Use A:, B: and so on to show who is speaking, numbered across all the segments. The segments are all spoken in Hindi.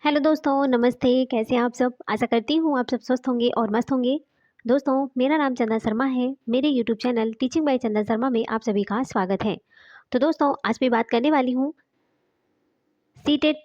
A: हेलो दोस्तों, नमस्ते। कैसे हैं आप सब? आशा करती हूँ आप सब स्वस्थ होंगे और मस्त होंगे। दोस्तों, मेरा नाम चंदा शर्मा है। मेरे यूट्यूब चैनल टीचिंग बाय चंदा शर्मा में आप सभी का स्वागत है। तो दोस्तों, आज मैं बात करने वाली हूँ सीटेट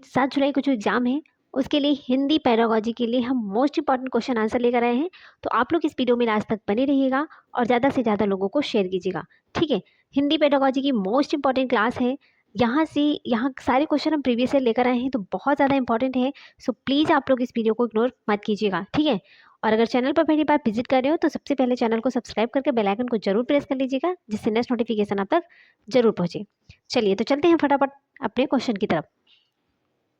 A: 7 जुलाई को जो एग्ज़ाम है, उसके लिए हिंदी पेडागोजी के लिए हम मोस्ट इंपॉर्टेंट क्वेश्चन आंसर लेकर आए हैं। तो आप लोग इस वीडियो में लास्ट तक बने रहिएगा और ज़्यादा से ज़्यादा लोगों को शेयर कीजिएगा, ठीक है? हिंदी पेडागोजी की मोस्ट इंपॉर्टेंट क्लास है। यहाँ सारे क्वेश्चन हम प्रीवियस ईयर लेकर आए हैं, तो बहुत ज़्यादा इंपॉर्टेंट है। सो प्लीज़ आप लोग इस वीडियो को इग्नोर मत कीजिएगा, ठीक है? और अगर चैनल पर पहली बार विजिट कर रहे हो तो सबसे पहले चैनल को सब्सक्राइब करके बेल आइकन को जरूर प्रेस कर लीजिएगा, जिससे नेक्स्ट नोटिफिकेशन आप तक जरूर पहुंचे। चलिए तो चलते हैं फटाफट अपने क्वेश्चन की तरफ।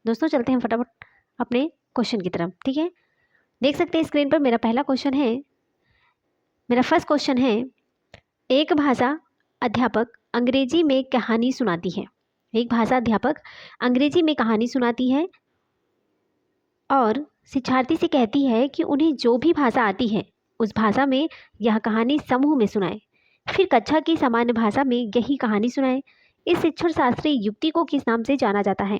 A: दोस्तों, चलते हैं फटाफट अपने क्वेश्चन की तरफ, ठीक है? देख सकते हैं स्क्रीन पर मेरा पहला क्वेश्चन है। मेरा फर्स्ट क्वेश्चन है, एक भाषा अध्यापक अंग्रेजी में कहानी सुनाती है। एक भाषा अध्यापक अंग्रेजी में कहानी सुनाती है और शिक्षार्थी से कहती है कि उन्हें जो भी भाषा आती है उस भाषा में यह कहानी समूह में सुनाए, फिर कक्षा की सामान्य भाषा में यही कहानी सुनाए। इस शिक्षण शास्त्रीय युक्ति को किस नाम से जाना जाता है?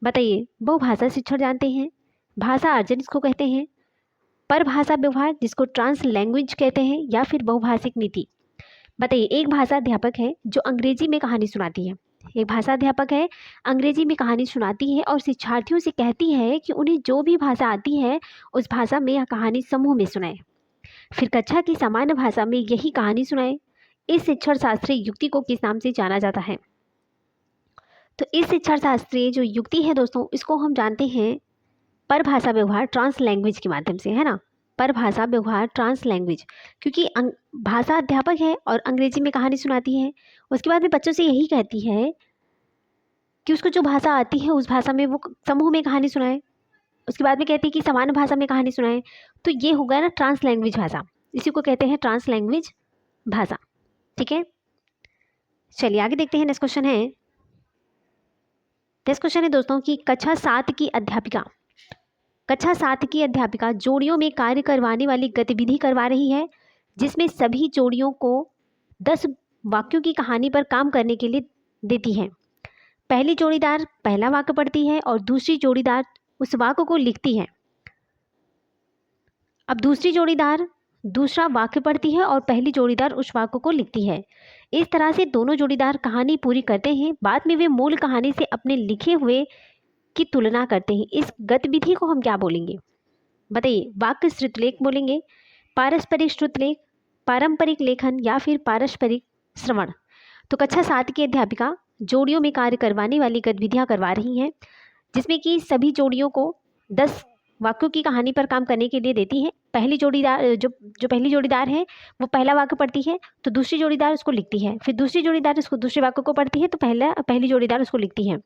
A: बताइए। बहुभाषा शिक्षण जानते हैं, भाषा अर्जन इसको कहते हैं, परभाषा व्यवहार जिसको ट्रांस लैंग्वेज कहते हैं, या फिर बहुभाषिक नीति। बताइए। एक भाषा अध्यापक है जो अंग्रेजी में कहानी सुनाती है। एक भाषा अध्यापक है, अंग्रेजी में कहानी सुनाती है और शिक्षार्थियों से कहती है कि उन्हें जो भी भाषा आती है उस भाषा में यह कहानी समूह में सुनाए, फिर कक्षा की सामान्य भाषा में यही कहानी सुनाए। इस शिक्षण शास्त्रीय युक्ति को किस नाम से जाना जाता है? तो इस शिक्षण शास्त्रीय जो युक्ति है दोस्तों, इसको हम जानते हैं परभाषा व्यवहार ट्रांस लैंग्वेज के माध्यम से, है ना? परभाषा व्यवहार ट्रांस लैंग्वेज, क्योंकि भाषा अध्यापक है और अंग्रेजी में कहानी सुनाती है। उसके बाद में बच्चों से यही कहती है कि उसको जो भाषा आती है उस भाषा में वो समूह में कहानी सुनाए। उसके बाद में कहती है कि सामान्य भाषा में कहानी सुनाए। तो ये होगा ना ट्रांस लैंग्वेज भाषा, इसी को कहते हैं ट्रांस लैंग्वेज भाषा, ठीक है? चलिए आगे देखते हैं। नेक्स्ट क्वेश्चन है। नेक्स्ट क्वेश्चन है दोस्तों कि कक्षा 7 की अध्यापिका जोड़ियों में कार्य करवाने वाली गतिविधि करवा रही है, जिसमें सभी जोड़ियों को 10 वाक्यों की कहानी पर काम करने के लिए देती है। पहली जोड़ीदार पहला वाक्य पढ़ती है और दूसरी जोड़ीदार उस वाक्य को लिखती है। अब दूसरी जोड़ीदार दूसरा वाक्य पढ़ती है और पहली जोड़ीदार उस वाक्य को लिखती है। इस तरह से दोनों जोड़ीदार कहानी पूरी करते हैं। बाद में वे मूल कहानी से अपने लिखे हुए की तुलना करते हैं। इस गतिविधि को हम क्या बोलेंगे? बताइए। वाक्य श्रुतलेख बोलेंगे, पारस्परिक श्रुतलेख, पारंपरिक लेखन, या फिर पारस्परिक श्रवण। तो कक्षा 7 की अध्यापिका जोड़ियों में कार्य करवाने वाली गतिविधियां करवा रही हैं, जिसमें कि सभी जोड़ियों को 10 वाक्यों की कहानी पर काम करने के लिए देती है। पहली जोड़ीदार जो पहली जोड़ीदार है वो पहला वाक्य पढ़ती है, तो दूसरी जोड़ीदार उसको लिखती है। फिर दूसरी जोड़ीदार उसको दूसरे वाक्य को पढ़ती है, तो पहली जोड़ीदार उसको लिखती है।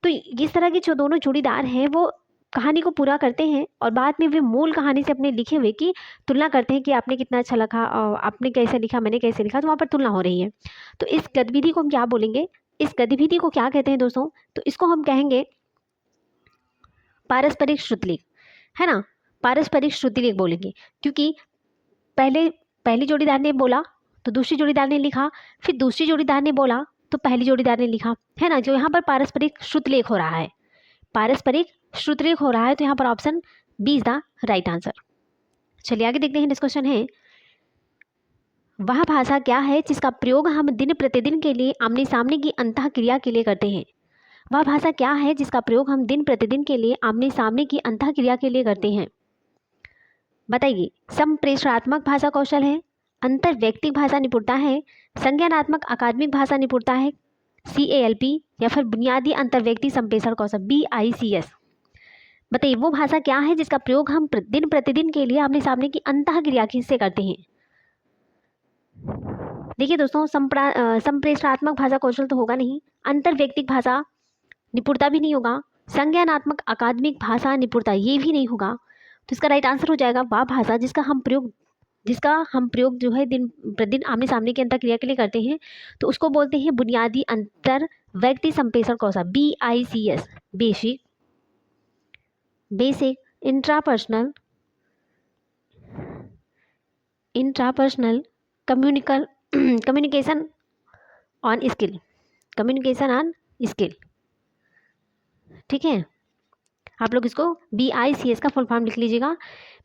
A: तो इस तरह के जो दोनों जोड़ीदार हैं वो कहानी को पूरा करते हैं और बाद में वे मूल कहानी से अपने लिखे हुए की तुलना करते हैं कि आपने कितना अच्छा लिखा और आपने कैसे लिखा, मैंने कैसे लिखा, तो वहाँ पर तुलना हो रही है। तो इस गतिविधि को हम क्या बोलेंगे? इस गतिविधि को क्या कहते हैं दोस्तों? तो इसको हम कहेंगे पारस्परिक श्रुतलेख, है ना? पारस्परिक श्रुतलेख बोलेंगे, क्योंकि पहली जोड़ीदार ने बोला तो दूसरी जोड़ीदार ने लिखा, फिर दूसरी जोड़ीदार ने बोला तो पहली जोड़ीदार ने लिखा, है ना? जो यहाँ पर पारस्परिक श्रुतलेख हो रहा है, पारस्परिक श्रुतलेख हो रहा है, तो यहाँ पर option B is the right answer. चलिए आगे देखते हैं। नेक्स्ट क्वेश्चन है, वह भाषा क्या है जिसका प्रयोग हम दिन प्रतिदिन के लिए आमने सामने की अंतः क्रिया के लिए करते हैं? वह भाषा क्या है जिसका प्रयोग हम दिन प्रतिदिन के लिए आमने सामने की अंतः क्रिया के लिए करते हैं? बताइए। संप्रेषणात्मक भाषा कौशल है, अंतर व्यक्तिक भाषा निपुणता है, संज्ञानात्मक अकादमिक भाषा निपुणता है CALP, या फिर बुनियादी अंतर व्यक्ति संप्रेषण कौशल BICS। बताइए। वो भाषा क्या है जिसका प्रयोग हम दिन प्रतिदिन के लिए आमने सामने की अंतः क्रिया से करते हैं? देखिए दोस्तों, संप्रेषणात्मक भाषा कौशल तो होगा नहीं, अंतर व्यक्तिक भाषा निपुणता भी नहीं होगा, संज्ञानात्मक अकादमिक भाषा निपुणता ये भी नहीं होगा। तो इसका राइट आंसर हो जाएगा वह भाषा जिसका हम प्रयोग जो है दिन प्रतिदिन आमने सामने की अंतर क्रिया के लिए करते हैं, तो उसको बोलते हैं बुनियादी अंतर व्यक्ति संप्रेषण कौशल BICS। Basic intrapersonal communication on skill, ठीक है? आप लोग इसको BICS का फुल फॉर्म लिख लीजिएगा,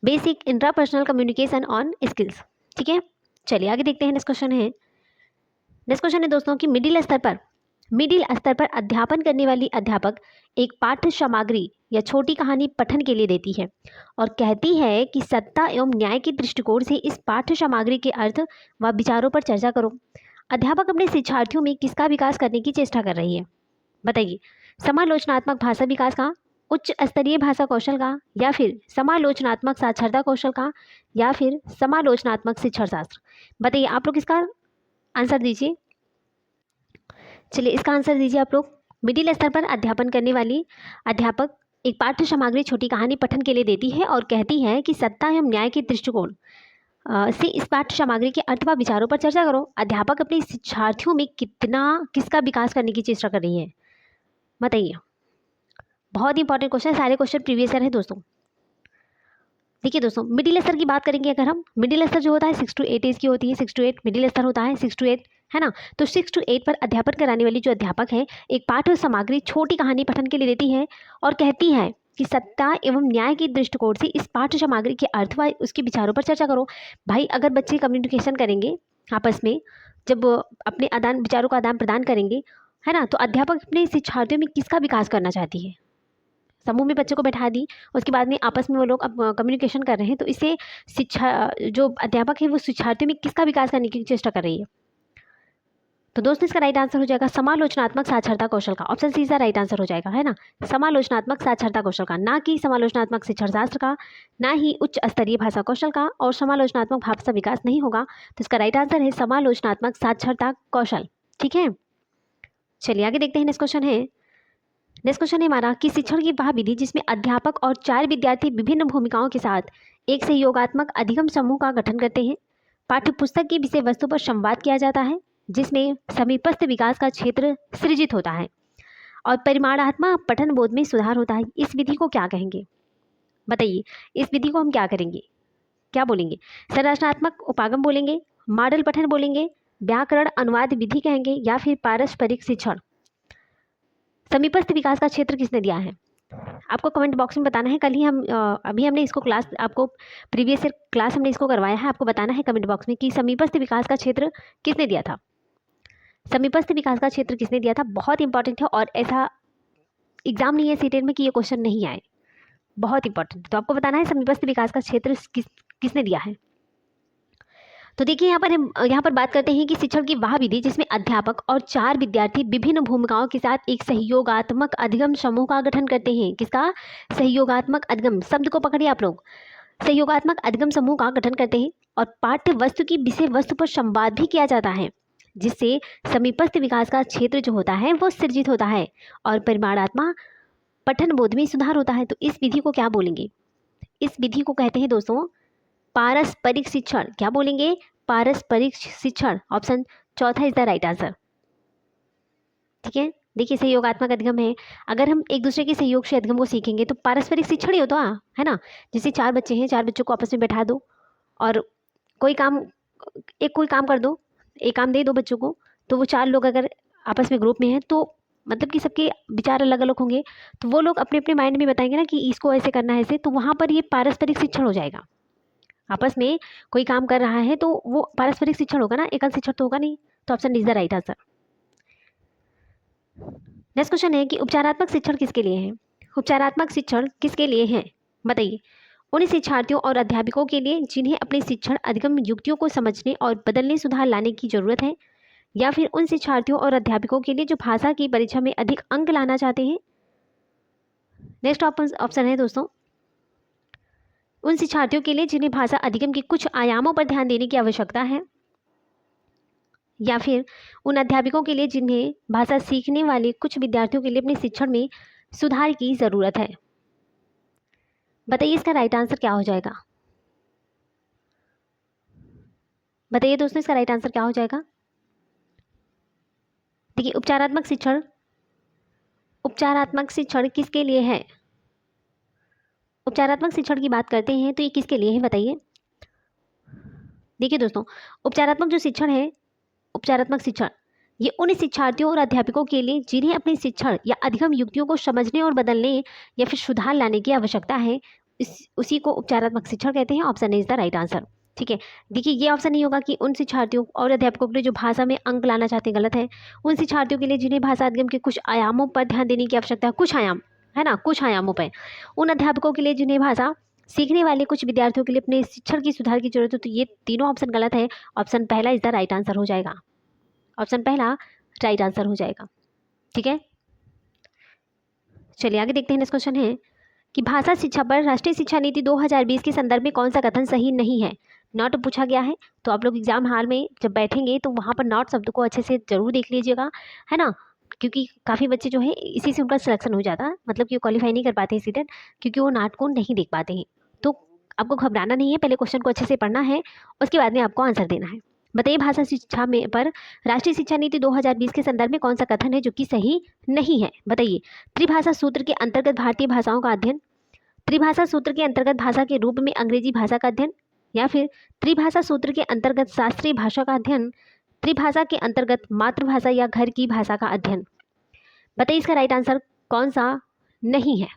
A: basic intrapersonal communication on skills. ठीक है, चलिए आगे देखते हैं। नेक्स्ट क्वेश्चन है दोस्तों कि मिडिल स्तर पर अध्यापन करने वाली अध्यापक एक पाठ्य सामग्री या छोटी कहानी पठन के लिए देती है और कहती है कि सत्ता एवं न्याय के दृष्टिकोण से इस पाठ्य सामग्री के अर्थ व विचारों पर चर्चा करो। अध्यापक अपने शिक्षार्थियों में किसका विकास करने की चेष्टा कर रही है? बताइए। समालोचनात्मक भाषा विकास का, उच्च स्तरीय भाषा कौशल का, या फिर समालोचनात्मक साक्षरता कौशल का, या फिर समालोचनात्मक शिक्षण शास्त्र? बताइए, आप लोग इसका आंसर दीजिए। चलिए इसका आंसर दीजिए आप लोग। मिडिल स्तर पर अध्यापन करने वाली अध्यापक एक पाठ्य सामग्री छोटी कहानी पठन के लिए देती है और कहती है कि सत्ता एवं न्याय के दृष्टिकोण से इस पाठ्य सामग्री के अर्थ व विचारों पर चर्चा करो। अध्यापक अपने शिक्षार्थियों में किसका विकास करने की चेष्टा कर रही है? बताइए। बहुत इंपॉर्टेंट क्वेश्चन, सारे क्वेश्चन प्रीवियस ईयर है दोस्तों। देखिए दोस्तों, मिडिल स्तर की बात करेंगे अगर हम, मिडिल स्तर जो होता है 6 to 8 एज की होती है। 6 to 8 मिडिल स्तर होता है, 6 to 8 है ना। तो 6 to 8 पर अध्यापन कराने वाली जो अध्यापक है एक पाठ्य सामग्री छोटी कहानी पठन के लिए देती है और कहती है कि सत्ता एवं न्याय के दृष्टिकोण से इस पाठ्य सामग्री के अर्थ व उसके विचारों पर चर्चा करो। भाई अगर बच्चे कम्युनिकेशन करेंगे आपस में, जब अपने विचारों का आदान प्रदान करेंगे, है ना, तो अध्यापक अपने शिक्षार्थियों में किसका विकास करना चाहती है? समूह में बच्चों को बैठा दी, उसके बाद में आपस में वो लोग अब कम्युनिकेशन कर रहे हैं, तो इससे शिक्षा जो अध्यापक है वो शिक्षार्थियों में किसका विकास करने की चेष्टा कर रही है? तो दोस्तों इसका राइट आंसर हो जाएगा समालोचनात्मक साक्षरता कौशल का। ऑप्शन सी का राइट आंसर हो जाएगा, है ना। समालोचनात्मक साक्षरता कौशल का, ना कि समालोचनात्मक शिक्षण शास्त्र का, ना ही उच्च स्तरीय भाषा कौशल का, और समालोचनात्मक भाषा विकास नहीं होगा। तो इसका राइट आंसर है समालोचनात्मक साक्षरता कौशल। ठीक है, चलिए आगे देखते हैं। नेक्स्ट क्वेश्चन है हमारा कि शिक्षण की वह विधि जिसमें अध्यापक और 4 विद्यार्थी विभिन्न भूमिकाओं के साथ एक सहयोगात्मक अधिगम समूह का गठन करते हैं। पाठ्य पुस्तक की विषय वस्तु पर संवाद किया जाता है जिसमें समीपस्थ विकास का क्षेत्र सृजित होता है और परिमाणात्मक पठन बोध में सुधार होता है। इस विधि को क्या कहेंगे? बताइए, इस विधि को हम क्या करेंगे, क्या बोलेंगे? संरचनात्मक उपागम बोलेंगे, मॉडल पठन बोलेंगे, व्याकरण अनुवाद विधि कहेंगे, या फिर पारस्परिक शिक्षण? समीपस्थ विकास का क्षेत्र किसने दिया है? आपको कमेंट बॉक्स में बताना है। कल ही अभी हमने इसको क्लास, आपको प्रीवियस ईयर क्लास हमने इसको करवाया है। आपको बताना है कमेंट बॉक्स में कि समीपस्थ विकास का क्षेत्र किसने दिया था। समीपस्थ विकास का क्षेत्र किसने दिया था? बहुत इंपॉर्टेंट है और ऐसा एग्जाम नहीं है सीटेट में कि ये क्वेश्चन नहीं आए, बहुत इंपॉर्टेंट। तो आपको बताना है समीपस्थ विकास का क्षेत्र किसने दिया है। तो देखिए यहाँ पर बात करते हैं कि शिक्षण की वह विधि जिसमें अध्यापक और 4 विद्यार्थी विभिन्न भूमिकाओं के साथ एक सहयोगात्मक अधिगम समूह का गठन करते हैं। किसका? सहयोगात्मक अधिगम, शब्द को पकड़िए आप लोग। सहयोगात्मक अधिगम समूह का गठन करते हैं और पाठ्य वस्तु की विषय वस्तु पर संवाद भी किया जाता है जिससे समीपस्थ विकास का क्षेत्र जो होता है वो सृजित होता है और परिमाणात्मक पठन बोध में सुधार होता है। तो इस विधि को क्या बोलेंगे? इस विधि को कहते हैं दोस्तों पारस्परिक शिक्षण। क्या बोलेंगे? पारस्परिक शिक्षण। ऑप्शन चौथा इज द राइट आंसर। ठीक है, देखिए सहयोगात्मक अधिगम है, अगर हम एक दूसरे के सहयोग से अधिगम को सीखेंगे तो पारस्परिक शिक्षण ही होता है ना। जैसे 4 बच्चे हैं, 4 बच्चों को आपस में बैठा दो और कोई काम कर दो, एक काम दे दो बच्चों को, तो वो 4 लोग अगर आपस में ग्रुप में हैं तो मतलब कि सबके विचार अलग अलग होंगे, तो वो लोग अपने अपने माइंड में बताएंगे ना कि इसको ऐसे करना है ऐसे, तो वहाँ पर ये पारस्परिक शिक्षण हो जाएगा। आपस में कोई काम कर रहा है तो वो पारस्परिक शिक्षण होगा ना, एकल शिक्षण तो होगा नहीं। तो option is the right answer. Next question है कि उपचारात्मक शिक्षण किसके लिए है? उपचारात्मक शिक्षण किसके लिए है? बताइए। उन शिक्षार्थियों और अध्यापकों के लिए जिन्हें अपने शिक्षण अधिगम युक्तियों को समझने और बदलने सुधार लाने की जरूरत है, या फिर उन शिक्षार्थियों और अध्यापकों के लिए जो भाषा की परीक्षा में अधिक अंक लाना चाहते हैं। नेक्स्ट ऑप्शन है दोस्तों उन शिक्षार्थियों के लिए जिन्हें भाषा अधिगम के कुछ आयामों पर ध्यान देने की आवश्यकता है, या फिर उन अध्यापकों के लिए जिन्हें भाषा सीखने वाले कुछ विद्यार्थियों के लिए अपने शिक्षण में सुधार की जरूरत है। बताइए इसका राइट आंसर क्या हो जाएगा? बताइए दोस्तों इसका राइट आंसर क्या हो जाएगा? देखिए उपचारात्मक शिक्षण किसके लिए है? उपचारात्मक शिक्षण की बात करते हैं तो ये किसके लिए है बताइए। देखिए दोस्तों उपचारात्मक शिक्षण ये उन शिक्षार्थियों और अध्यापकों के लिए जिन्हें अपने शिक्षण या अधिगम युक्तियों को समझने और बदलने या फिर सुधार लाने की आवश्यकता है, उसी को उपचारात्मक शिक्षण कहते हैं। Option A is the right answer. ठीक है, देखिए ये ऑप्शन नहीं होगा कि उन शिक्षार्थियों और अध्यापकों के लिए जो भाषा में अंक लाना चाहते हैं, गलत है। उन शिक्षार्थियों के लिए जिन्हें भाषा अधिगम के कुछ आयामों पर ध्यान देने की आवश्यकता है, कुछ आयाम है ना, कुछ आयामों पर। उन अध्यापकों के लिए जिन्हें भाषा सीखने वाले कुछ विद्यार्थियों के लिए अपने शिक्षण की सुधार की जरूरत है। तो ये तीनों ऑप्शन गलत है। ऑप्शन पहला इज द राइट आंसर हो जाएगा। ऑप्शन पहला राइट आंसर हो जाएगा। ठीक है, चलिए आगे देखते हैं। नेक्स्ट क्वेश्चन है कि भाषा शिक्षा पर राष्ट्रीय शिक्षा नीति 2020 के संदर्भ में कौन सा कथन सही नहीं है। नॉट पूछा गया है, तो आप लोग एग्जाम हॉल में जब बैठेंगे तो वहाँ पर नॉट शब्द को अच्छे से जरूर देख लीजिएगा, है ना, क्योंकि काफ़ी बच्चे जो है इसी से उनका सिलेक्शन हो जाता है, मतलब कि वो क्वालिफाई नहीं कर पाते स्टूडेंट, क्योंकि वो नॉट को नहीं देख पाते हैं। तो आपको घबराना नहीं है, पहले क्वेश्चन को अच्छे से पढ़ना है, उसके बाद में आपको आंसर देना है। बताइए भाषा शिक्षा में पर राष्ट्रीय शिक्षा नीति 2020 के संदर्भ में कौन सा कथन है जो कि सही नहीं है। बताइए, त्रिभाषा सूत्र के अंतर्गत भारतीय भाषाओं का अध्ययन, त्रिभाषा सूत्र के अंतर्गत भाषा के रूप में अंग्रेजी भाषा का अध्ययन, या फिर त्रिभाषा सूत्र के अंतर्गत शास्त्रीय भाषा का अध्ययन, त्रिभाषा के अंतर्गत मातृभाषा या घर की भाषा का अध्ययन। बताइए इसका राइट आंसर कौन सा नहीं है।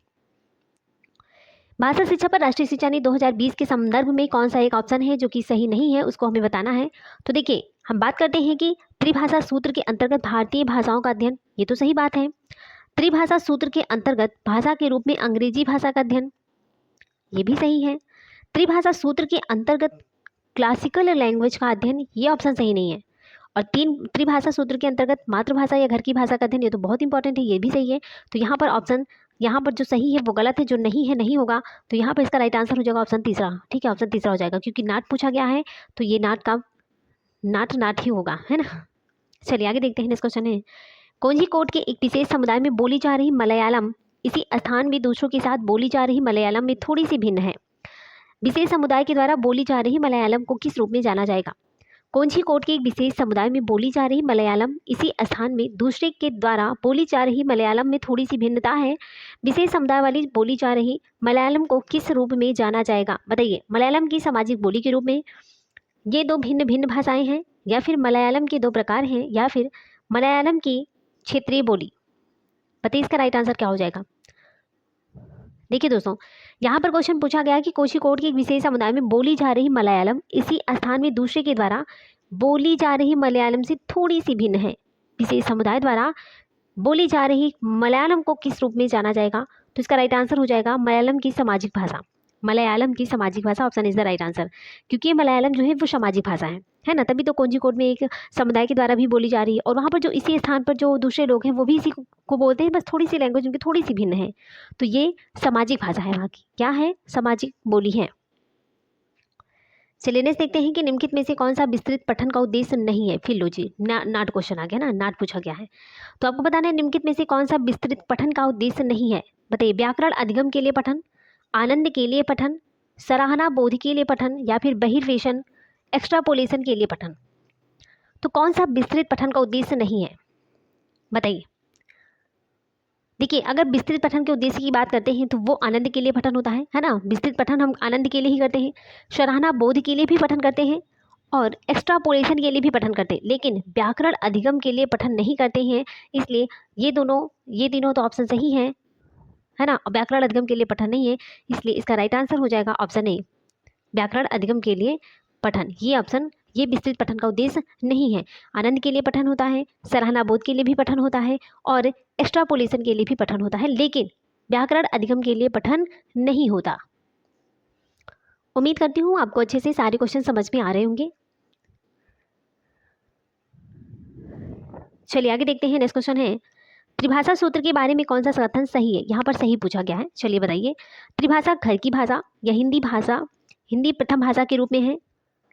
A: भाषा शिक्षा पर राष्ट्रीय शिक्षा नीति 2020 के संदर्भ में कौन सा एक ऑप्शन है जो कि सही नहीं है, उसको हमें बताना है। तो देखिए, हम बात करते हैं कि त्रिभाषा सूत्र के अंतर्गत भारतीय भाषाओं का अध्ययन, ये तो सही बात है। त्रिभाषा सूत्र के अंतर्गत भाषा के रूप में अंग्रेजी भाषा का अध्ययन, ये भी सही है। त्रिभाषा सूत्र के अंतर्गत क्लासिकल लैंग्वेज का अध्ययन, ये ऑप्शन सही नहीं है। और त्रिभाषा सूत्र के अंतर्गत मातृभाषा या घर की भाषा का अध्ययन, ये तो बहुत इंपॉर्टेंट है, ये भी सही है। तो यहाँ पर ऑप्शन, यहाँ पर जो सही है वो गलत है, जो नहीं है नहीं होगा। तो यहाँ पर इसका राइट आंसर हो जाएगा ऑप्शन तीसरा। ठीक है, ऑप्शन तीसरा हो जाएगा, क्योंकि नाट पूछा गया है तो ये नाट का नाट ही होगा, है ना। चलिए आगे देखते हैं। नेक्स्ट क्वेश्चन है, कोझिकोड के एक विशेष समुदाय में बोली जा रही मलयालम इसी स्थान में दूसरों के साथ बोली जा रही मलयालम में थोड़ी सी भिन्न है। विशेष समुदाय के द्वारा बोली जा रही मलयालम को किस रूप में जाना जाएगा। कोझिकोड के एक विशेष समुदाय में बोली जा रही मलयालम इसी स्थान में दूसरे के द्वारा बोली जा रही मलयालम में थोड़ी सी भिन्नता है। विशेष समुदाय वाली बोली जा रही मलयालम को किस रूप में जाना जाएगा। बताइए, मलयालम की सामाजिक बोली के रूप में, ये दो भिन्न भिन्न भाषाएं हैं, या फिर मलयालम के दो प्रकार हैं, या फिर मलयालम की क्षेत्रीय बोली। बताइए इसका राइट आंसर क्या हो जाएगा। देखिए दोस्तों, यहाँ पर क्वेश्चन पूछा गया कि कोझिकोड के एक विशेष समुदाय में बोली जा रही मलयालम इसी स्थान में दूसरे के द्वारा बोली जा रही मलयालम से थोड़ी सी भिन्न है। विशेष समुदाय द्वारा बोली जा रही मलयालम को किस रूप में जाना जाएगा। तो इसका राइट आंसर हो जाएगा मलयालम की सामाजिक भाषा। मलयालम की सामाजिक भाषा, option is the right answer, क्योंकि मलयालम जो है वो सामाजिक भाषा है ना, तभी तो कोझिकोड में एक समुदाय के द्वारा भी बोली जा रही है, और वहाँ पर जो इसी स्थान पर जो दूसरे लोग हैं वो भी इसी को बोलते हैं, बस थोड़ी सी लैंग्वेज उनकी थोड़ी सी भिन्न है। तो ये सामाजिक भाषा है, वहाँ की क्या है, सामाजिक बोली है। चलिए नेक्स्ट देखते हैं कि निम्नलिखित में से कौन सा विस्तृत पठन का उद्देश्य नहीं है। फिलोलॉजी नाट क्वेश्चन आ गया ना, नाट पूछा गया है, तो आपको बताना है निम्नलिखित में से कौन सा विस्तृत पठन का उद्देश्य नहीं है। बताइए, व्याकरण अधिगम के लिए पठन, आनंद के लिए पठन, सराहना बोध के लिए पठन, या फिर बहिर्वेशन एक्स्ट्रापोलेशन के लिए पठन। तो कौन सा विस्तृत पठन का उद्देश्य नहीं है, बताइए। देखिए, अगर विस्तृत पठन के उद्देश्य की बात करते हैं तो वो आनंद के लिए पठन होता है ना। विस्तृत पठन हम आनंद के लिए ही करते हैं, सराहना बोध के लिए भी पठन करते हैं, और एक्स्ट्रापोलेशन के लिए भी पठन करते हैं, लेकिन व्याकरण अधिगम के लिए पठन नहीं करते हैं। इसलिए ये तीनों तो ऑप्शन सही है ना। व्याकरण अधिगम के लिए पठन नहीं है, इसलिए इसका राइट आंसर हो जाएगा ऑप्शन ए, व्याकरण अधिगम के लिए पठन। ये ऑप्शन, ये विस्तृत पठन का उद्देश्य नहीं है। आनंद के लिए पठन होता है, सराहना बोध के लिए भी पठन होता है, और एक्स्ट्रापोलेशन के लिए भी पठन होता है, लेकिन व्याकरण अधिगम के लिए पठन नहीं होता। उम्मीद करती हूँ आपको अच्छे से सारे क्वेश्चन समझ में आ रहे होंगे। चलिए आगे देखते हैं। नेक्स्ट क्वेश्चन है, त्रिभाषा सूत्र के बारे में कौन सा कथन सही है। यहाँ पर सही पूछा गया है, चलिए बताइए। त्रिभाषा घर की भाषा या हिंदी प्रथम भाषा के रूप में है।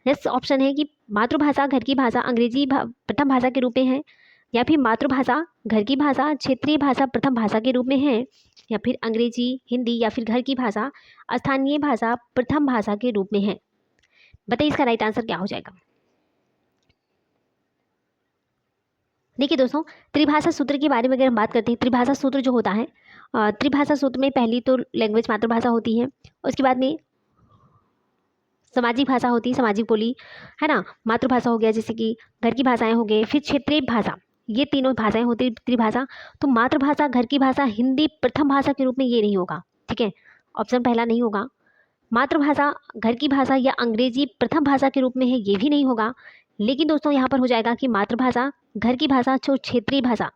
A: नेक्स्ट ऑप्शन है कि मातृभाषा घर की भाषा अंग्रेजी प्रथम भाषा के रूप में है, या फिर मातृभाषा घर की भाषा क्षेत्रीय भाषा प्रथम भाषा के रूप में है, या फिर अंग्रेजी हिंदी या फिर घर की भाषा स्थानीय भाषा प्रथम भाषा के रूप में है। बताइए इसका राइट आंसर क्या हो जाएगा। देखिए दोस्तों, त्रिभाषा सूत्र के बारे में अगर हम बात करते हैं, त्रिभाषा सूत्र जो होता है, त्रिभाषा सूत्र में पहली तो लैंग्वेज मातृभाषा होती है, उसके बाद में सामाजिक भाषा होती है, सामाजिक बोली, है ना। मातृभाषा हो गया, जैसे कि घर की भाषाएं हो गए, फिर क्षेत्रीय भाषा, ये तीनों भाषाएं होती है त्रिभाषा। तो मातृभाषा, घर की भाषा, हिंदी प्रथम भाषा के रूप में ये नहीं होगा, ठीक है, ऑप्शन पहला नहीं होगा। मातृभाषा, घर की भाषा या अंग्रेजी प्रथम भाषा के रूप में है, ये भी नहीं होगा। लेकिन दोस्तों यहाँ पर हो जाएगा कि मातृभाषा, घर की भाषा, क्षेत्रीय भाषा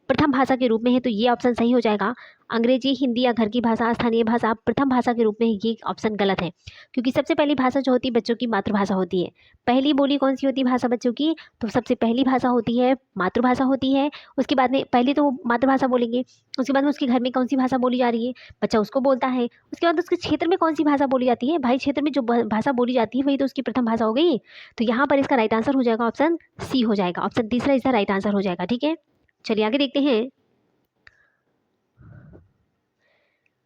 A: प्रथम भाषा के रूप में है, तो ये ऑप्शन सही हो जाएगा। अंग्रेजी, हिंदी या घर की भाषा, स्थानीय भाषा प्रथम भाषा के रूप में है, ये ऑप्शन गलत है। क्योंकि सबसे पहली भाषा जो होती है बच्चों की मातृभाषा होती है। पहली बोली कौन सी होती है भाषा बच्चों की, तो सबसे पहली भाषा होती है मातृभाषा होती है। उसके बाद में पहले तो मातृभाषा बोलेंगे, उसके बाद में उसके घर में कौन सी भाषा बोली जा रही है बच्चा उसको बोलता है। उसके बाद उसके क्षेत्र में कौन सी भाषा बोली जाती है, भाई क्षेत्र में जो भाषा बोली जाती है वही तो उसकी प्रथम भाषा हो गई। तो यहाँ पर इसका राइट आंसर हो जाएगा ऑप्शन सी हो जाएगा, ऑप्शन तीसरा इसका राइट आंसर हो जाएगा, ठीक है। चलिए आगे देखते हैं।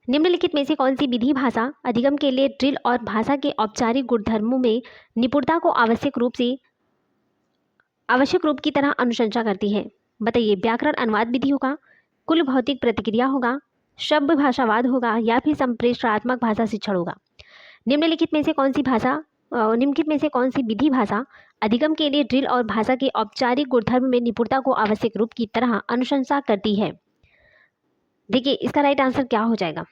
A: निम्नलिखित में से कौन सी विधि भाषा अधिगम के लिए ड्रिल और भाषा के औपचारिक गुणधर्मों में निपुणता को आवश्यक रूप की तरह अनुशंसा करती है। बताइए, व्याकरण अनुवाद विधि होगा, कुल भौतिक प्रतिक्रिया होगा, शब्द भाषावाद होगा या फिर संप्रेषणात्मक भाषा शिक्षण होगा। निम्नलिखित में से कौन सी विधि भाषा अधिगम के लिए ड्रिल और भाषा के औपचारिक गुणधर्म में निपुणता को आवश्यक रूप की तरह अनुशंसा करती है। देखिए इसका राइट आंसर क्या हो जाएगा।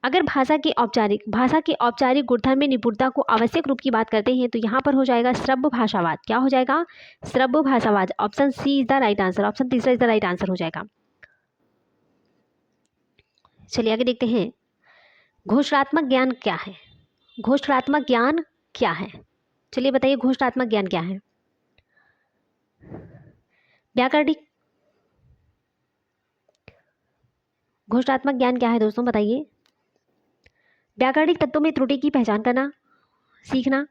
A: अगर भाषा के औपचारिक गुणधर्म में निपुणता को आवश्यक रूप की बात करते हैं तो यहाँ पर हो जाएगा श्रव्य भाषावाद। क्या हो जाएगा, श्रव्य भाषावाद। Option C is the right answer, option तीसरा इज द राइट आंसर हो जाएगा। चलिए आगे देखते हैं। घोषणात्मक ज्ञान क्या है, घोषणात्मक ज्ञान क्या है, चलिए बताइए घोषणात्मक ज्ञान क्या है। व्याकरणिक घोषणात्मक ज्ञान क्या है दोस्तों बताइए। व्याकरणिक तत्वों में त्रुटि की पहचान करना सीखना,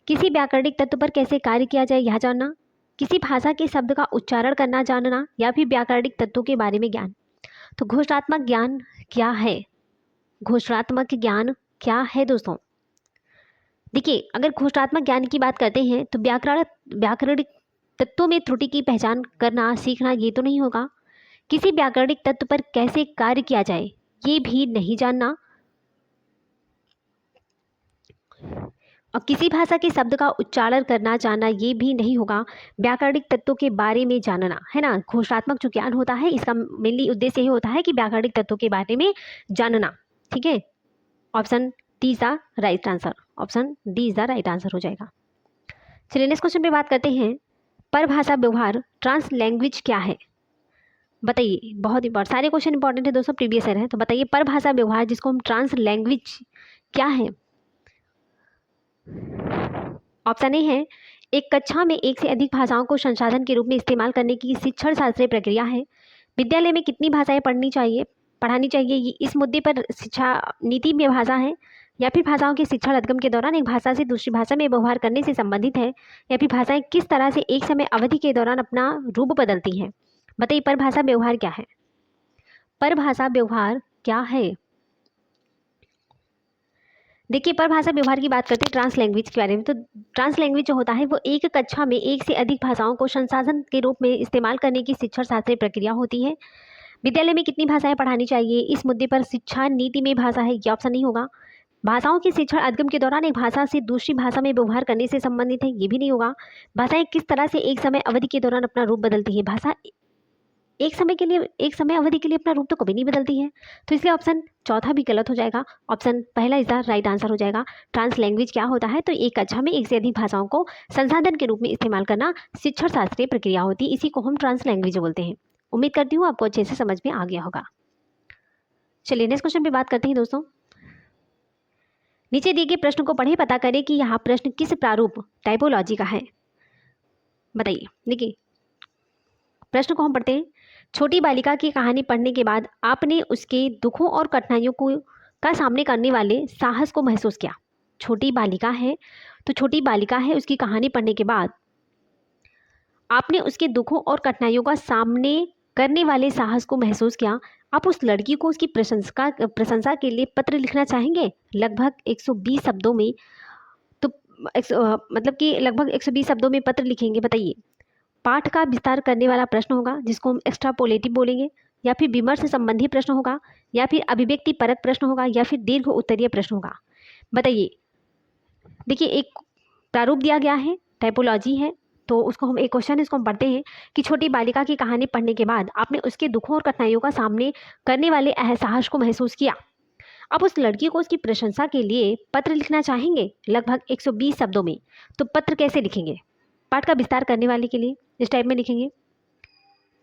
A: किसी व्याकरणिक तत्व पर कैसे कार्य किया जाए यह जानना, किसी भाषा के शब्द का उच्चारण करना जानना या फिर व्याकरणिक तत्वों के बारे में ज्ञान। तो घोषणात्मक ज्ञान क्या है, घोषणात्मक ज्ञान क्या है दोस्तों। देखिए अगर घोषणात्मक ज्ञान की बात करते हैं तो व्याकरणिक तत्वों में त्रुटि की पहचान करना सीखना ये तो नहीं होगा। किसी व्याकरणिक तत्व पर कैसे कार्य किया जाए ये भी नहीं जानना, और किसी भाषा के शब्द का उच्चारण करना जानना ये भी नहीं होगा। व्याकरणिक तत्वों के बारे में जानना है ना, घोषणात्मक जो ज्ञान होता है इसका मेनली उद्देश्य ये होता है कि व्याकरणिक तत्वों के बारे में जानना, ठीक है। Option D is the right answer, option D is the right answer हो जाएगा। चलिए नेक्स्ट क्वेश्चन पे बात करते हैं। परभाषा व्यवहार ट्रांस लैंग्वेज क्या है, बताइए। बहुत इंपॉर्टेंट, सारे क्वेश्चन इंपॉर्टेंट है दोस्तों, प्रीवियस ईयर है। तो बताइए परभाषा व्यवहार जिसको हम ट्रांस लैंग्वेज क्या है। ऑप्शन ए है, एक कक्षा में एक से अधिक भाषाओं को संसाधन के रूप में इस्तेमाल करने की शिक्षण शास्त्रीय प्रक्रिया है। विद्यालय में कितनी भाषाएं पढ़ानी चाहिए ये इस मुद्दे पर शिक्षा नीति में भाषा है, या फिर भाषाओं के शिक्षण अधिगम के दौरान एक भाषा से दूसरी भाषा में व्यवहार करने से संबंधित है, या फिर भाषाएं किस तरह से एक समय अवधि के दौरान अपना रूप बदलती हैं। बताइए परभाषा व्यवहार क्या है, परभाषा व्यवहार क्या है। देखिए परभाषा व्यवहार की बात करते हैं ट्रांस लैंग्वेज के बारे में। तो ट्रांस लैंग्वेज जो होता है वो एक कक्षा में एक से अधिक भाषाओं को संसाधन के रूप में इस्तेमाल करने की शिक्षण शास्त्रीय प्रक्रिया होती है। विद्यालय में कितनी भाषाएं पढ़ानी चाहिए इस मुद्दे पर शिक्षा नीति में भाषा है, ये ऑप्शन नहीं होगा। भाषाओं के शिक्षण अधिगम के दौरान एक भाषा से दूसरी भाषा में व्यवहार करने से संबंधित है, ये भी नहीं होगा। भाषाएं किस तरह से एक समय अवधि के दौरान अपना रूप बदलती है, भाषा एक समय अवधि के लिए अपना रूप तो कभी नहीं बदलती है। तो इसलिए ऑप्शन चौथा भी गलत हो जाएगा, ऑप्शन पहला इज द राइट आंसर हो जाएगा। ट्रांस लैंग्वेज क्या होता है, तो एक कक्षा में एक से अधिक भाषाओं को संसाधन के रूप में इस्तेमाल करना शिक्षण शास्त्रीय प्रक्रिया होती है, इसी को हम ट्रांस लैंग्वेज बोलते हैं। उम्मीद करती हूँ आपको अच्छे से समझ में आ गया होगा। चलिए नेक्स्ट क्वेश्चन पे बात करते हैं दोस्तों। नीचे दिए गए प्रश्न को पढ़े, पता करें कि यहाँ प्रश्न किस प्रारूप टाइपोलॉजी का है। बताइए, देखिए प्रश्न को हम पढ़ते हैं। छोटी बालिका की कहानी पढ़ने के बाद आपने उसके दुखों और कठिनाइयों का सामने करने वाले साहस को महसूस किया। छोटी बालिका है तो छोटी बालिका है, उसकी कहानी पढ़ने के बाद आपने उसके दुखों और कठिनाइयों का सामने करने वाले साहस को महसूस किया। आप उस लड़की को उसकी प्रशंसा के लिए पत्र लिखना चाहेंगे लगभग 120 शब्दों में। तो मतलब कि लगभग 120 शब्दों में पत्र लिखेंगे। बताइए पाठ का विस्तार करने वाला प्रश्न होगा जिसको हम एक्स्ट्रापोलेटिव बोलेंगे, या फिर विमर्श संबंधी प्रश्न होगा, या फिर अभिव्यक्ति परक प्रश्न होगा, या फिर दीर्घ उत्तरीय प्रश्न होगा। बताइए देखिए एक प्रारूप दिया गया है, टाइपोलॉजी है, तो उसको हम एक क्वेश्चन इसको हम पढ़ते हैं कि छोटी बालिका की कहानी पढ़ने के बाद आपने उसके दुखों और कठिनाइयों का सामने करने वाले एहसास को महसूस किया। अब उस लड़की को उसकी प्रशंसा के लिए पत्र लिखना चाहेंगे लगभग 120 शब्दों में। तो पत्र कैसे लिखेंगे? पाठ का विस्तार करने वाले के लिए इस टाइप में लिखेंगे,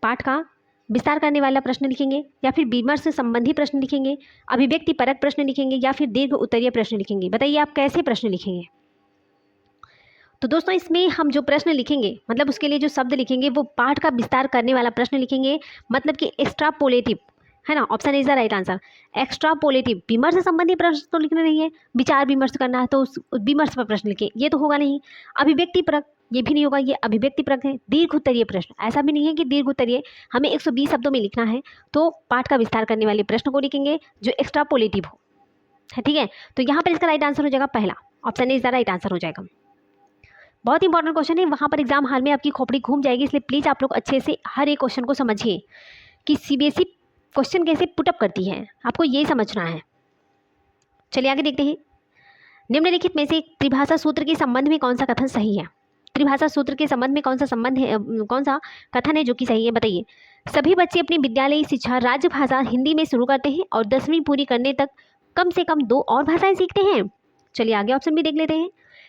A: पाठ का विस्तार करने वाला प्रश्न लिखेंगे, या फिर विमर्श संबंधी प्रश्न लिखेंगे, अभिव्यक्ति परक प्रश्न लिखेंगे, या फिर दीर्घ उत्तरीय प्रश्न लिखेंगे। बताइए आप कैसे प्रश्न लिखेंगे? तो दोस्तों इसमें हम जो प्रश्न लिखेंगे, मतलब उसके लिए जो शब्द लिखेंगे वो पाठ का विस्तार करने वाला प्रश्न लिखेंगे, मतलब कि एक्स्ट्रापोलेटिव, है ना। Option is the right answer, extrapolative. विमर्श संबंधी प्रश्न तो लिखना नहीं है, विचार विमर्श करना है तो उस विमर्श पर प्रश्न लिखे, ये तो होगा नहीं। अभिव्यक्ति परक, ये भी नहीं होगा, ये अभिव्यक्ति परक है। दीर्घ उत्तरीय प्रश्न, ऐसा भी नहीं है कि दीर्घ उत्तरीय हमें 120 शब्दों में लिखना है, तो पाठ का विस्तार करने वाले प्रश्न को लिखेंगे जो एक्स्ट्रापोलेटिव हो, ठीक है। तो यहाँ पर इसका राइट आंसर हो जाएगा पहला, option is the right answer हो जाएगा। बहुत इंपॉर्टेंट क्वेश्चन है, वहाँ पर एग्जाम हॉल में आपकी खोपड़ी घूम जाएगी, इसलिए प्लीज़ आप लोग अच्छे से हर एक क्वेश्चन को समझिए कि सीबीएसई क्वेश्चन कैसे पुटअप करती है, आपको ये समझना है। चलिए आगे देखते हैं। निम्नलिखित में से त्रिभाषा सूत्र के संबंध में कौन सा कथन सही है? त्रिभाषा सूत्र के संबंध में कौन सा संबंध है, कौन सा कथन है जो कि सही है? बताइए। सभी बच्चे अपनी विद्यालयी शिक्षा राजभाषा हिंदी में शुरू करते हैं और 10वीं पूरी करने तक कम से कम 2 और भाषाएं सीखते हैं। चलिए आगे ऑप्शन भी देख लेते हैं।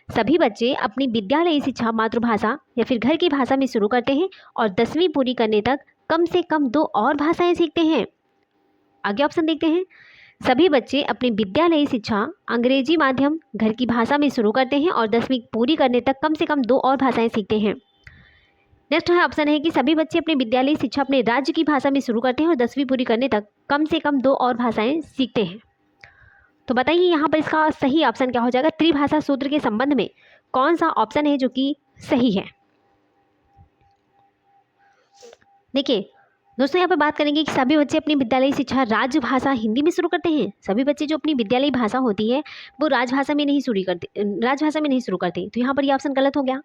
A: सभी बच्चे अपनी विद्यालयी शिक्षा मातृभाषा या फिर घर की भाषा में शुरू करते हैं और 10वीं पूरी करने तक कम से कम 2 और भाषाएं सीखते हैं। आगे ऑप्शन देखते हैं। सभी बच्चे अपनी विद्यालयी शिक्षा अंग्रेजी माध्यम घर की भाषा में शुरू करते हैं और 10वीं पूरी करने तक कम से कम 2 और भाषाएं सीखते हैं। नेक्स्ट है ऑप्शन है कि सभी बच्चे अपनी विद्यालयी शिक्षा अपने राज्य की भाषा में शुरू करते हैं और 10वीं पूरी करने तक कम से कम 2 और भाषाएं सीखते हैं। तो बताइए यहाँ पर इसका सही ऑप्शन क्या हो जाएगा? त्रिभाषा सूत्र के संबंध में कौन सा ऑप्शन है जो कि सही है? देखिए दोस्तों, यहाँ पर बात करेंगे कि सभी बच्चे अपनी विद्यालयी शिक्षा राजभाषा हिंदी में शुरू करते हैं। सभी बच्चे जो अपनी विद्यालयी भाषा होती है वो राजभाषा में नहीं शुरू करते, तो यहाँ पर ये ऑप्शन गलत हो गया।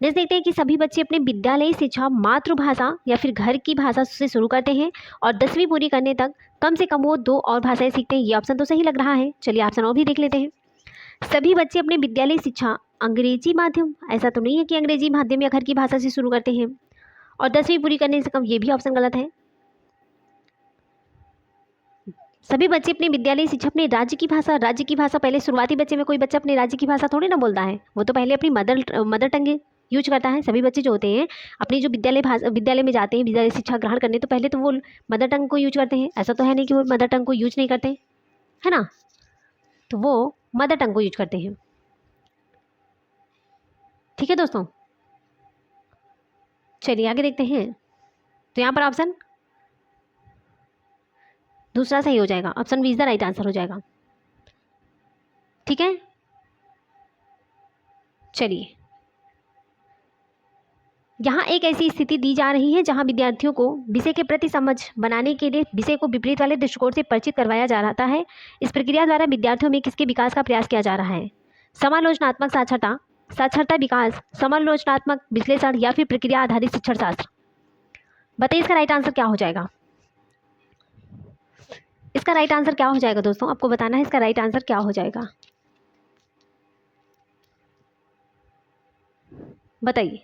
A: नेक्स्ट देखते हैं कि सभी बच्चे अपने विद्यालयी शिक्षा मातृभाषा या फिर घर की भाषा से शुरू करते हैं और 10वीं पूरी करने तक कम से कम वो 2 और भाषाएं सीखते हैं। ये ऑप्शन तो सही लग रहा है। चलिए ऑप्शन और भी देख लेते हैं। सभी बच्चे अपने विद्यालयी शिक्षा अंग्रेजी माध्यम, ऐसा तो नहीं है कि अंग्रेजी माध्यम या घर की भाषा से शुरू करते हैं और 10वीं पूरी करने से कम, ये भी ऑप्शन गलत है। सभी बच्चे अपनी विद्यालयी शिक्षा अपने राज्य की भाषा पहले शुरुआती बच्चे में कोई बच्चा अपने राज्य की भाषा थोड़ी ना बोलता है, वो तो पहले अपनी मदर टंग यूज करता है। सभी बच्चे जो होते हैं अपनी जो विद्यालय में जाते हैं विद्यालय शिक्षा ग्रहण करने, तो पहले तो वो मदर टंग को यूज करते हैं। ऐसा तो है नहीं कि वो मदर टंग को यूज नहीं करते, है ना। तो वो मदर टंग को यूज करते हैं, ठीक है दोस्तों। चलिए आगे देखते हैं। तो यहाँ पर ऑप्शन दूसरा सही हो जाएगा, option B is the right answer हो जाएगा, ठीक है। चलिए यहाँ एक ऐसी स्थिति दी जा रही है जहाँ विद्यार्थियों को विषय के प्रति समझ बनाने के लिए विषय को विपरीत वाले दृष्टिकोण से परिचित करवाया जा रहा है। इस प्रक्रिया द्वारा विद्यार्थियों में किसके विकास का प्रयास किया जा रहा है? समालोचनात्मक साक्षरता, साक्षरता विकास, समालोचनात्मक विश्लेषण या फिर प्रक्रिया आधारित शिक्षण शास्त्र? बताइए इसका राइट आंसर क्या हो जाएगा? इसका राइट आंसर क्या हो जाएगा दोस्तों? आपको बताना है इसका राइट आंसर क्या हो जाएगा, बताइए।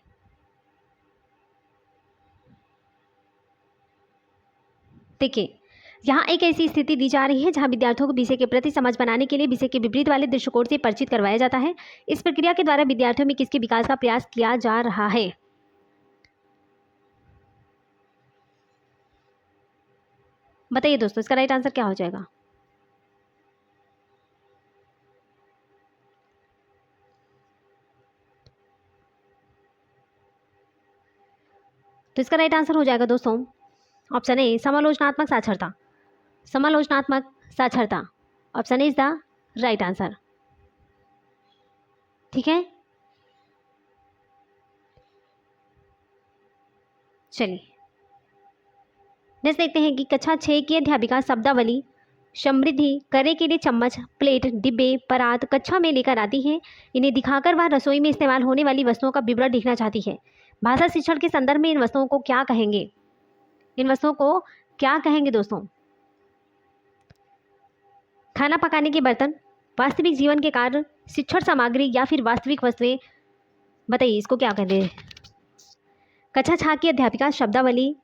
A: देखिए यहाँ एक ऐसी स्थिति दी जा रही है जहाँ विद्यार्थियों को विषय के प्रति समझ बनाने के लिए विषय के विपरीत वाले दृष्टिकोण से परिचित करवाया जाता है। इस प्रक्रिया के द्वारा विद्यार्थियों में किसके विकास का प्रयास किया जा रहा है? बताइए दोस्तों इसका राइट आंसर क्या हो जाएगा? तो इसका राइट आंसर हो जाएगा दोस्तों ऑप्शन ए, समालोचनात्मक साक्षरता। समालोचनात्मक साक्षरता option is the right answer, ठीक है। चलिए नेक्स्ट देखते हैं कि कक्षा 6 की अध्यापिका शब्दावली समृद्धि करने के लिए चम्मच, प्लेट, डिब्बे, परात कक्षा में लेकर आती है। इन्हें दिखाकर वह रसोई में इस्तेमाल होने वाली वस्तुओं का विवरण लिखना चाहती है। भाषा शिक्षण के संदर्भ में इन वस्तुओं को क्या कहेंगे? इन वस्तुओं को क्या कहेंगे दोस्तों? खाना पकाने के बर्तन, वास्तविक जीवन के कार्य, शिक्षण सामग्री या फिर वास्तविक वस्तुएं? बताइए इसको क्या कहते हैं? कक्षा छाछ की अध्यापिका शब्दावली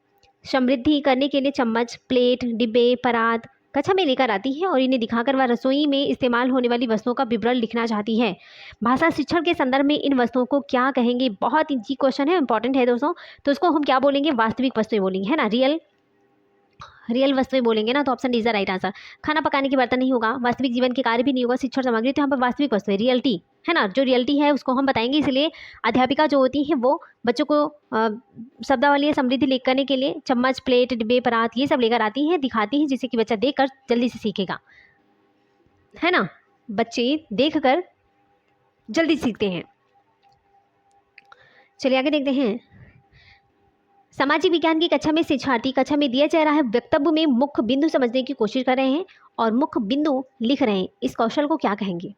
A: समृद्धि करने के लिए चम्मच, प्लेट, डिब्बे, परात कक्षा में लेकर आती है और इन्हें दिखाकर वह रसोई में इस्तेमाल होने वाली वस्तुओं का विवरण लिखना चाहती है। भाषा शिक्षण के संदर्भ में इन वस्तुओं को क्या कहेंगे? बहुत इजी क्वेश्चन है, इंपॉर्टेंट है दोस्तों। तो उसको हम क्या बोलेंगे? वास्तविक वस्तुएं बोलेंगे, है ना, रियल वस्तुएं बोलेंगे ना, तो option D is the right answer. खाना पकाने के बर्तन नहीं होगा, वास्तविक जीवन के कार्य भी नहीं होगा, शिक्षण सामग्री, तो यहाँ पर वास्तविक वस्तुएं, रियलिटी, है ना, जो रियलिटी है उसको हम बताएंगे। इसलिए अध्यापिका जो होती है वो बच्चों को शब्दावली या समृद्धि लिख करने के लिए चम्मच, प्लेट, डिब्बे, परात ये सब लेकर आती है, दिखाती है, जिससे कि बच्चा देखकर जल्दी से सीखेगा, है ना। बच्चे देखकर जल्दी सीखते हैं। चलिए आगे देखते हैं। सामाजिक विज्ञान की कक्षा में शिक्षार्थी कक्षा में दिया जा रहा है वक्तव्य में मुख्य बिंदु समझने की कोशिश कर रहे हैं और मुख्य बिंदु लिख रहे हैं। इस कौशल को क्या कहेंगे?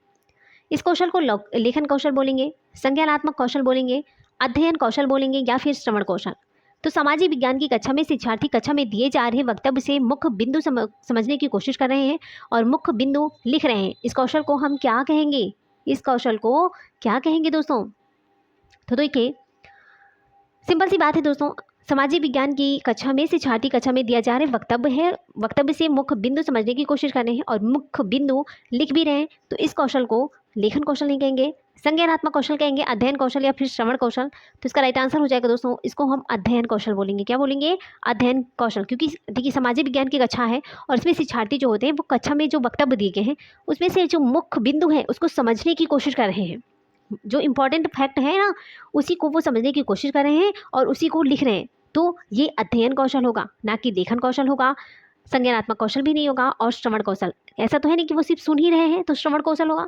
A: इस कौशल को लेखन कौशल बोलेंगे, संज्ञानात्मक कौशल बोलेंगे, अध्ययन कौशल बोलेंगे या फिर श्रवण कौशल। तो सामाजिक विज्ञान की कक्षा में शिक्षार्थी कक्षा में दिए जा रहे वक्तव्य से मुख्य बिंदु समझने की कोशिश कर रहे हैं और मुख्य बिंदु लिख रहे हैं। इस कौशल को हम क्या कहेंगे? इस कौशल को क्या कहेंगे दोस्तों? तो देखिए, सिंपल सी बात है दोस्तों, सामाजिक विज्ञान की कक्षा में शिक्षार्थी कक्षा में दिया जा रहा वक्तव्य है, वक्तव्य से मुख्य बिंदु समझने की कोशिश कर रहे हैं और मुख्य बिंदु लिख भी रहे हैं। तो इस कौशल को लेखन कौशल नहीं कहेंगे, संज्ञानात्मक कौशल कहेंगे, अध्ययन कौशल या फिर श्रवण कौशल। तो इसका राइट आंसर हो जाएगा दोस्तों, इसको हम अध्ययन कौशल बोलेंगे। क्या बोलेंगे? अध्ययन कौशल। क्योंकि देखिए सामाजिक विज्ञान की कक्षा है और इसमें शिक्षार्थी जो होते हैं वो कक्षा में जो वक्तव्य दिए गए हैं उसमें से जो मुख्य बिंदु है उसको समझने की कोशिश कर रहे हैं, जो इंपॉर्टेंट फैक्ट है ना उसी को वो समझने की कोशिश कर रहे हैं और उसी को लिख रहे हैं। तो ये अध्ययन कौशल होगा, ना कि लेखन कौशल होगा। संज्ञानात्मक कौशल भी नहीं होगा और श्रवण कौशल, ऐसा तो है नहीं कि वो सिर्फ सुन ही रहे हैं तो श्रवण कौशल होगा,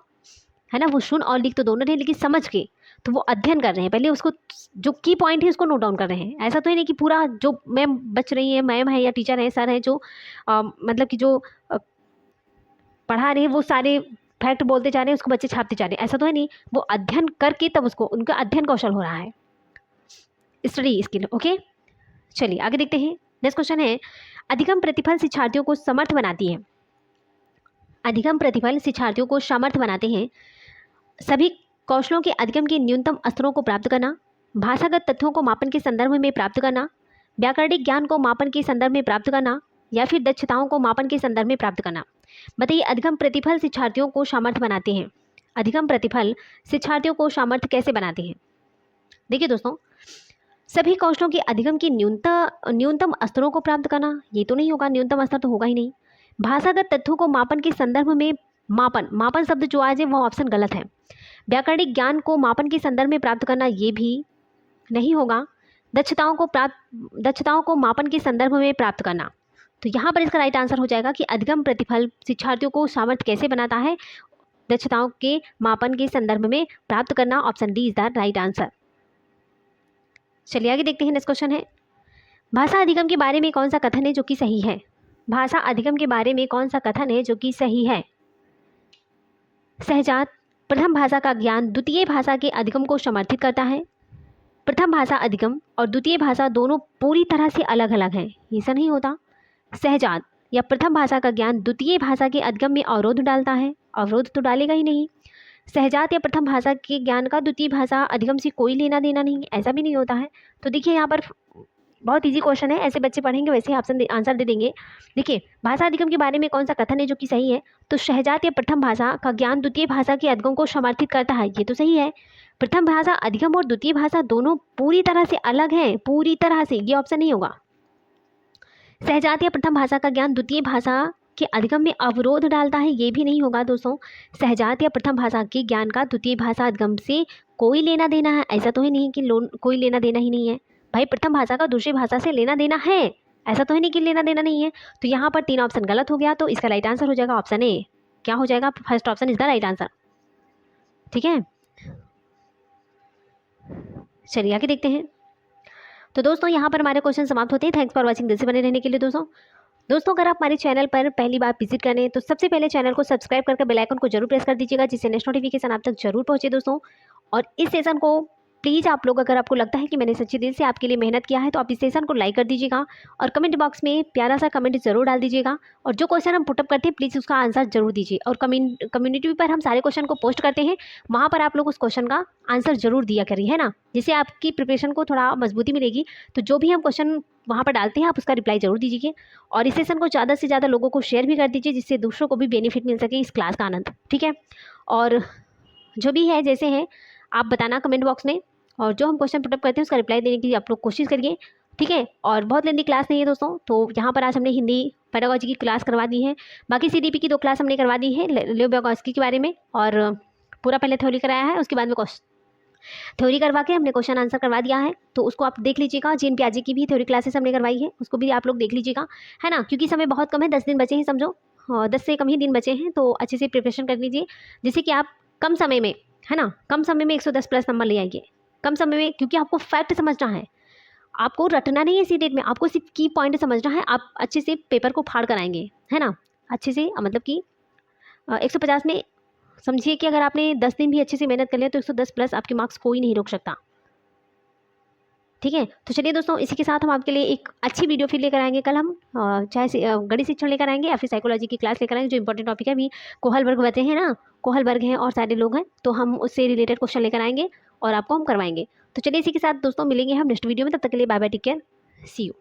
A: है ना। वो सुन और लिख तो दोनों रहे, लेकिन समझ के तो वो अध्ययन कर रहे हैं, पहले उसको जो की पॉइंट है उसको नोट डाउन कर रहे हैं। ऐसा तो है नहीं कि पूरा जो मैम बच रही है, मैम है या टीचर है, सर है, जो मतलब कि जो पढ़ा रहे हैं वो सारे फैक्ट बोलते जा रहे हैं, उसको बच्चे छापते जा रहे हैं, ऐसा तो है नहीं। वो अध्ययन करके तब उसको, उनका अध्ययन कौशल हो रहा है, स्टडी स्किल। ओके, चलिए आगे देखते हैं। नेक्स्ट क्वेश्चन है, अधिगम प्रतिफल शिक्षार्थियों को समर्थ बनाती है। अधिगम प्रतिफल शिक्षार्थियों को समर्थ बनाते हैं। सभी कौशलों के अधिगम के न्यूनतम स्तरों को प्राप्त करना, भाषागत तथ्यों को मापन के संदर्भ में प्राप्त करना, व्याकरणिक ज्ञान को मापन के संदर्भ में प्राप्त करना या फिर दक्षताओं को मापन के संदर्भ में प्राप्त करना। बताइए, अधिगम प्रतिफल शिक्षार्थियों को सामर्थ्य बनाते हैं। अधिगम प्रतिफल शिक्षार्थियों को सामर्थ्य कैसे बनाते हैं? देखिए दोस्तों, सभी कौशलों के अधिगम के न्यूनतम स्तरों को प्राप्त करना, ये तो नहीं होगा, न्यूनतम स्तर तो होगा ही नहीं। भाषागत तथ्यों को मापन के संदर्भ में, मापन शब्द जो आज है वो ऑप्शन गलत है। व्याकरणिक ज्ञान को मापन के संदर्भ में प्राप्त करना, ये भी नहीं होगा। दक्षताओं को मापन के संदर्भ में प्राप्त करना, तो यहाँ पर इसका राइट आंसर हो जाएगा कि अधिगम प्रतिफल शिक्षार्थियों को सामर्थ्य कैसे बनाता है? दक्षताओं के मापन के संदर्भ में प्राप्त करना। Option D is the right answer. चलिए आगे देखते हैं। नेक्स्ट क्वेश्चन है, भाषा अधिगम के बारे में कौन सा कथन है जो कि सही है? भाषा अधिगम के बारे में कौन सा कथन है जो कि सही है? सहजात, प्रथम भाषा का ज्ञान द्वितीय भाषा के अधिगम को समर्थित करता है। प्रथम भाषा अधिगम और द्वितीय भाषा दोनों पूरी तरह से अलग अलग हैं, ऐसा नहीं होता। सहजात या प्रथम भाषा का ज्ञान द्वितीय भाषा के अधिगम में अवरोध डालता है, अवरोध तो डालेगा ही नहीं। सहजात या प्रथम भाषा के ज्ञान का द्वितीय भाषा अधिगम से कोई लेना देना नहीं, ऐसा भी नहीं होता है। तो देखिए यहाँ पर बहुत इजी क्वेश्चन है, ऐसे बच्चे पढ़ेंगे वैसे ही आंसर दे देंगे। देखिए, भाषा अधिगम के बारे में कौन सा कथन है जो कि सही है? तो सहजात या प्रथम भाषा का ज्ञान द्वितीय भाषा के अधिगम को समर्थित करता है, ये तो सही है। प्रथम भाषा अधिगम और द्वितीय भाषा दोनों पूरी तरह से अलग हैं, पूरी तरह से, ये ऑप्शन नहीं होगा। सहजात या प्रथम भाषा का ज्ञान द्वितीय भाषा के अधिगम में अवरोध डालता है, ये भी नहीं होगा दोस्तों। सहजात या प्रथम भाषा के ज्ञान का द्वितीय भाषा अधिगम से कोई लेना देना है, ऐसा तो है नहीं कि कोई लेना देना ही नहीं है। भाई प्रथम भाषा का दूसरी भाषा से लेना देना है, ऐसा तो है नहीं कि लेना देना नहीं है। तो यहाँ पर 3 ऑप्शन गलत हो गया, तो इसका राइट आंसर हो जाएगा ऑप्शन ए। क्या हो जाएगा? First option is the right answer. ठीक है, चलिए आगे देखते हैं। तो दोस्तों यहाँ पर हमारे क्वेश्चन समाप्त होते हैं। Thanks for watching. दिल से बने रहने के लिए दोस्तों अगर आप हमारे चैनल पर पहली बार विजिट करें तो सबसे पहले चैनल को सब्सक्राइब करके बेल आइकन को जरूर प्रेस कर दीजिएगा, जिससे नेक्स्ट नोटिफिकेशन आप तक जरूर पहुंचे दोस्तों। और इस सेशन को प्लीज़ आप लोग, अगर आपको लगता है कि मैंने सच्चे दिल से आपके लिए मेहनत किया है तो आप इस सेशन को लाइक कर दीजिएगा और कमेंट बॉक्स में प्यारा सा कमेंट ज़रूर डाल दीजिएगा। और जो क्वेश्चन हम पुटअप करते हैं प्लीज़ उसका आंसर ज़रूर दीजिए। और कम्युनिटी पर हम सारे क्वेश्चन को पोस्ट करते हैं, वहाँ पर आप लोग उस क्वेश्चन का आंसर ज़रूर दिया करिए, है ना, जिससे आपकी प्रिपरेशन को थोड़ा मजबूती मिलेगी। तो जो भी हम क्वेश्चन वहाँ पर डालते हैं आप उसका रिप्लाई ज़रूर दीजिए। और इस सेशन को ज़्यादा से ज़्यादा लोगों को शेयर भी कर दीजिए, जिससे दूसरों को भी बेनिफिट मिल सके इस क्लास का आनंद, ठीक है। और जो भी है जैसे है आप बताना कमेंट बॉक्स में, और जो हम क्वेश्चन पुटअप करते हैं उसका रिप्लाई देने की आप लोग कोशिश करिए, ठीक है। और बहुत लेंदी क्लास नहीं है दोस्तों, तो यहाँ पर आज हमने हिंदी पेडागोजी की क्लास करवा दी है। बाकी सीडीपी की 2 क्लास हमने करवा दी है लेव व्यगोस्की के बारे में, और पूरा पहले थ्योरी कराया है, उसके बाद में थ्योरी करवा के हमने क्वेश्चन आंसर करवा दिया है, तो उसको आप देख लीजिएगा। जीन प्याजी की भी थ्योरी क्लासेस हमने करवाई है, उसको भी आप लोग देख लीजिएगा, है ना, क्योंकि समय बहुत कम है, 10 दिन बचे हैं समझो, 10 से कम ही दिन बचे हैं, तो अच्छे से प्रिपरेशन कर लीजिए, जिससे कि आप कम समय में, है ना, कम समय में 110 प्लस नंबर ले आइए, कम समय में, क्योंकि आपको फैक्ट समझना है, आपको रटना नहीं है इसी डेट में, आपको सिर्फ की पॉइंट समझना है। आप अच्छे से पेपर को फाड़ कर आएंगे, है ना, अच्छे से, मतलब कि 150 में समझिए कि अगर आपने 10 दिन भी अच्छे से मेहनत कर लिया तो 110 प्लस आपके मार्क्स कोई नहीं रोक सकता, ठीक है। तो चलिए दोस्तों, इसी के साथ हम आपके लिए एक अच्छी वीडियो फिर लेकर आएंगे। कल हम चाहे गणित शिक्षण लेकर आएंगे या फिर साइकोलॉजी की क्लास लेकर आएंगे, जो इंपॉर्टेंट टॉपिक है। अभी कोहल वर्ग बचे हैं ना, कोहल वर्ग हैं और सारे लोग हैं, तो हम उससे रिलेटेड क्वेश्चन लेकर आएंगे और आपको हम करवाएंगे। तो चलिए इसी के साथ दोस्तों मिलेंगे हम नेक्स्ट वीडियो में, तब तक के लिए bye bye, take care, see you.